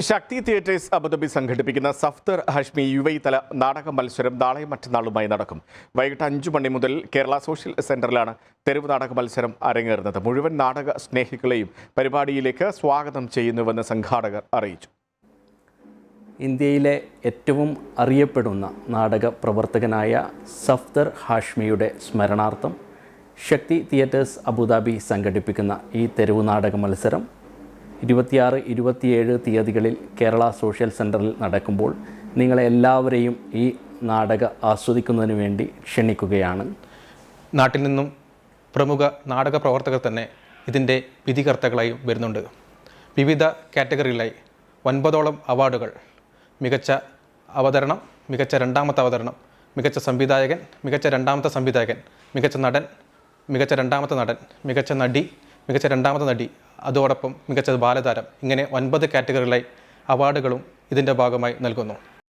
ശക്തി theatres Abu Dhabi സംഘടിപ്പിക്കുന്ന Safdar Hashmi UAE തല നാടക മത്സരം നാളെയും മറ്റന്നാളുമായി നടക്കും. വൈകിട്ട് 5 മണി മുതൽ കേരള സോഷ്യൽ സെന്ററിലാണ് തെരുവ് നാടക മത്സരം അരങ്ങേറുന്നത്. മുഴുവൻ നാടക സ്നേഹികളെയും പരിപാടിയിലേക്ക് സ്വാഗതം ചെയ്യുന്നുവെന്ന് സംഘാടകർ അറിയിച്ചു. ഇന്ത്യയിലെ ഏറ്റവും അറിയപ്പെടുന്ന നാടക പ്രവർത്തകനായ സഫ്തർ ഹാഷ്മിയുടെ സ്മരണാർത്ഥം ശക്തി തിയേറ്റേഴ്സ് അബുദാബി സംഘടിപ്പിക്കുന്ന ഈ തെരുവ് നാടക മത്സരം 26, 27 തീയതികളിൽ കേരള സോഷ്യൽ സെൻറ്ററിൽ നടക്കുമ്പോൾ നിങ്ങളെല്ലാവരെയും ഈ നാടക ആസ്വദിക്കുന്നതിന് വേണ്ടി ക്ഷണിക്കുകയാണ്. നാട്ടിൽ നിന്നും പ്രമുഖ നാടക പ്രവർത്തകർ തന്നെ ഇതിൻ്റെ വിധികർത്താക്കളായി വരുന്നുണ്ട്. വിവിധ കാറ്റഗറിയിലായി 9ഓളം അവാർഡുകൾ: മികച്ച അവതരണം, മികച്ച രണ്ടാമത്തെ അവതരണം, മികച്ച സംവിധായകൻ, മികച്ച രണ്ടാമത്തെ സംവിധായകൻ, മികച്ച നടൻ, മികച്ച രണ്ടാമത്തെ നടൻ, മികച്ച നടി, മികച്ച രണ്ടാമത്തെ നടി, അതോടൊപ്പം മികച്ച ബാലതാരം, ഇങ്ങനെ 9 കാറ്റഗറിയിലായി അവാർഡുകളും ഇതിൻ്റെ ഭാഗമായി നൽകുന്നു.